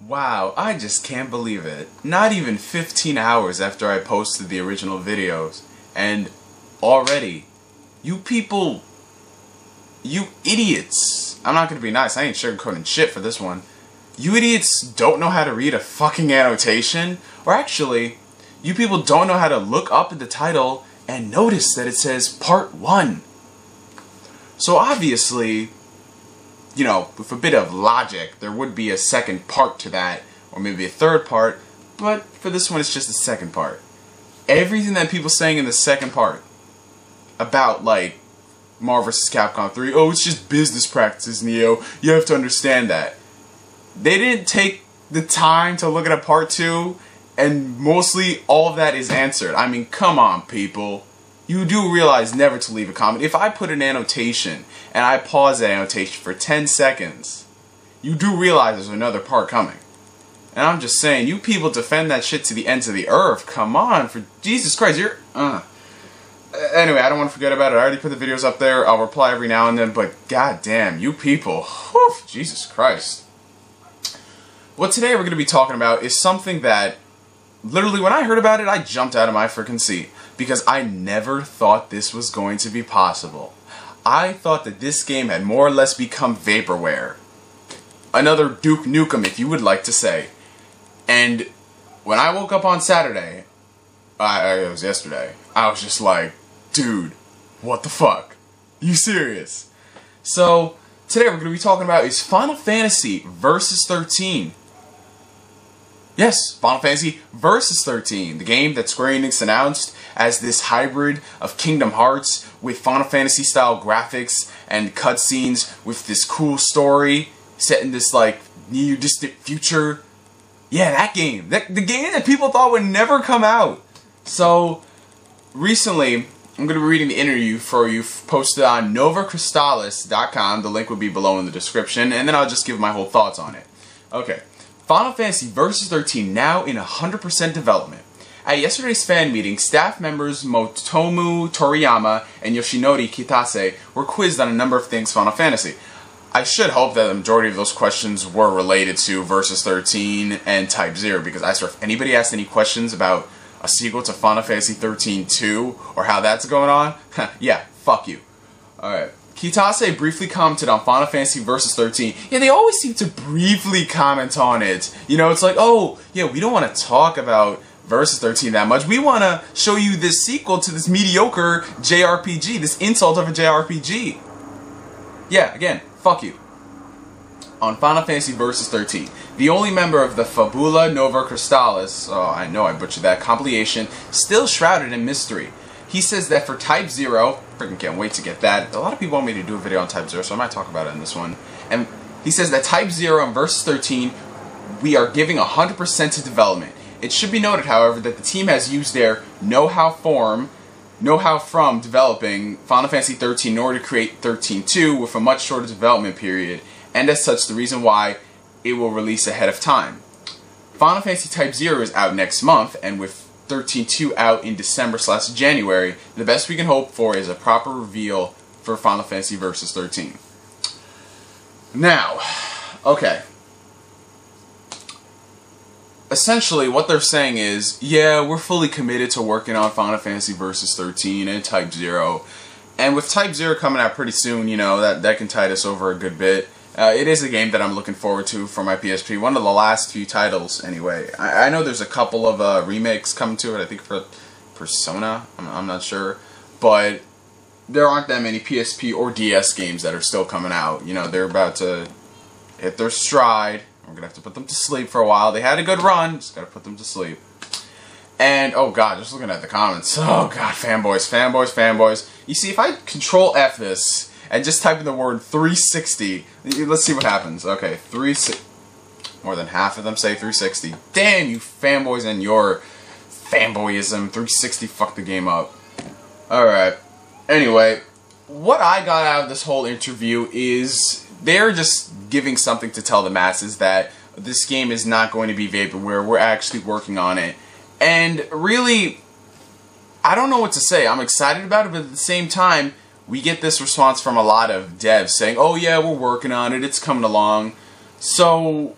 Wow, I just can't believe it. Not even 15 hours after I posted the original videos, and already, you people, you idiots, I'm not gonna be nice, I ain't sugarcoating shit for this one. You idiots don't know how to read a fucking annotation, or actually, you people don't know how to look up at the title and notice that it says Part 1. So obviously, you know, with a bit of logic, there would be a second part to that, or maybe a third part, but for this one it's just the second part. Everything that people saying in the second part about, like, Marvel vs. Capcom 3, oh, it's just business practices, Neo, you have to understand that. They didn't take the time to look at a part 2, and mostly all of that is answered. I mean, come on, people. You do realize never to leave a comment. If I put an annotation and I pause that annotation for 10 seconds, you do realize there's another part coming. And I'm just saying, you people defend that shit to the ends of the earth. Come on, for Jesus Christ, you're... Anyway, I don't want to forget about it. I already put the videos up there. I'll reply every now and then, but goddamn, you people. Whew, Jesus Christ. What today we're going to be talking about is something that, literally, when I heard about it, I jumped out of my freaking seat. Because I never thought this was going to be possible. I thought that this game had more or less become vaporware. Another Duke Nukem, if you would like to say. And when I woke up on Saturday, it was yesterday, I was just like, dude, what the fuck? You serious? So, today we're going to be talking about is Final Fantasy Versus 13. Yes, Final Fantasy Versus 13, the game that Square Enix announced as this hybrid of Kingdom Hearts with Final Fantasy style graphics and cutscenes with this cool story set in this like near distant future. Yeah, that game. The game that people thought would never come out. So, recently, I'm going to be reading the interview for you posted on novacrystallis.com. The link will be below in the description, and then I'll just give my whole thoughts on it. Okay. Final Fantasy Versus 13 now in 100% development. At yesterday's fan meeting, staff members Motomu Toriyama and Yoshinori Kitase were quizzed on a number of things Final Fantasy. I should hope that the majority of those questions were related to Versus 13 and Type 0, because I swear if anybody asked any questions about a sequel to Final Fantasy 13-2 or how that's going on, yeah, fuck you. Alright. Kitase briefly commented on Final Fantasy Versus 13. Yeah, they always seem to briefly comment on it. You know, it's like, oh, yeah, we don't want to talk about Versus 13 that much. We want to show you this sequel to this mediocre JRPG, this insult of a JRPG. Yeah, again, fuck you. On Final Fantasy Versus 13, the only member of the Fabula Nova Crystallis, oh, I know I butchered that, compilation, still shrouded in mystery. He says that for Type 0, freaking can't wait to get that. A lot of people want me to do a video on Type 0, so I might talk about it in this one. And he says that Type 0 and Versus 13, we are giving 100% to development. It should be noted, however, that the team has used their know-how from developing Final Fantasy 13 in order to create 13-2 with a much shorter development period, and as such, the reason why it will release ahead of time. Final Fantasy Type 0 is out next month, and with 13-2 out in December/January, the best we can hope for is a proper reveal for Final Fantasy Versus 13. Now, okay. Essentially, what they're saying is, yeah, we're fully committed to working on Final Fantasy Versus 13 and Type 0. And with Type 0 coming out pretty soon, you know, that can tide us over a good bit. It is a game that I'm looking forward to for my PSP. One of the last few titles, anyway. I know there's a couple of remakes coming to it, I think for Persona, I'm not sure. But there aren't that many PSP or DS games that are still coming out. You know, they're about to hit their stride. We're going to have to put them to sleep for a while. They had a good run, just got to put them to sleep. And, oh god, just looking at the comments. Oh god, fanboys, fanboys, fanboys. You see, if I Control F this and just type in the word 360, let's see what happens. Okay, 360. More than half of them say 360. Damn, you fanboys and your fanboyism. 360 fucked the game up. Alright. Anyway, what I got out of this whole interview is they're just giving something to tell the masses that this game is not going to be vaporware. We're actually working on it. And really, I don't know what to say. I'm excited about it, but at the same time, we get this response from a lot of devs saying, oh yeah, we're working on it, it's coming along. So,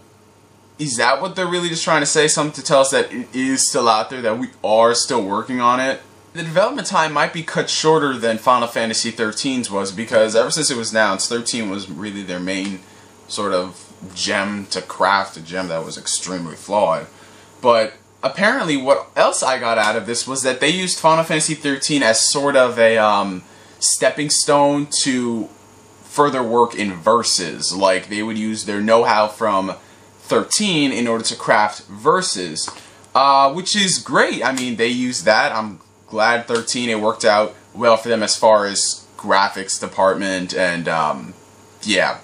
Is that what they're really just trying to say? Something to tell us that it is still out there, that we are still working on it? The development time might be cut shorter than Final Fantasy XIII's was, because ever since it was announced, 13 was really their main sort of gem to craft, a gem that was extremely flawed. But apparently what else I got out of this was that they used Final Fantasy XIII as sort of a stepping stone to further work in verses. Like, they would use their know-how from 13 in order to craft verses, which is great. I mean, they used that. I'm glad 13, it worked out well for them as far as graphics department, and yeah,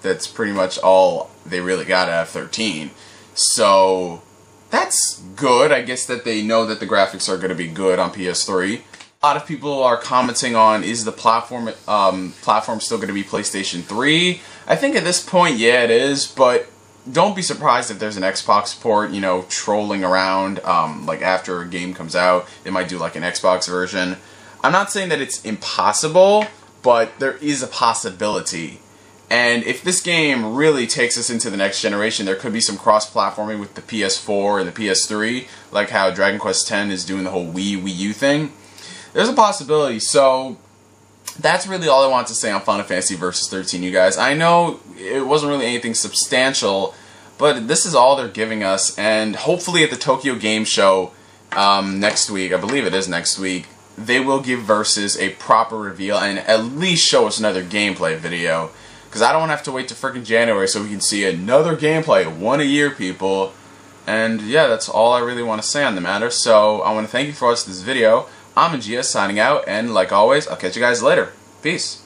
that's pretty much all they really got out of 13. So that's good. I guess that they know that the graphics are going to be good on PS3. A lot of people are commenting on, is the platform still going to be PlayStation 3? I think at this point, yeah, it is, but don't be surprised if there's an Xbox port, you know, trolling around, like after a game comes out, they might do like an Xbox version. I'm not saying that it's impossible, but there is a possibility. And if this game really takes us into the next generation, there could be some cross-platforming with the PS4 and the PS3, like how Dragon Quest X is doing the whole Wii U thing. There's a possibility, so that's really all I want to say on Final Fantasy Versus 13, you guys. I know it wasn't really anything substantial, but this is all they're giving us, and hopefully at the Tokyo Game Show next week, I believe it is next week, they will give Versus a proper reveal and at least show us another gameplay video, because I don't want to have to wait to freaking January so we can see another gameplay, one a year, people. And yeah, that's all I really want to say on the matter, so I want to thank you for watching this video. I'm GS signing out, and like always, I'll catch you guys later. Peace.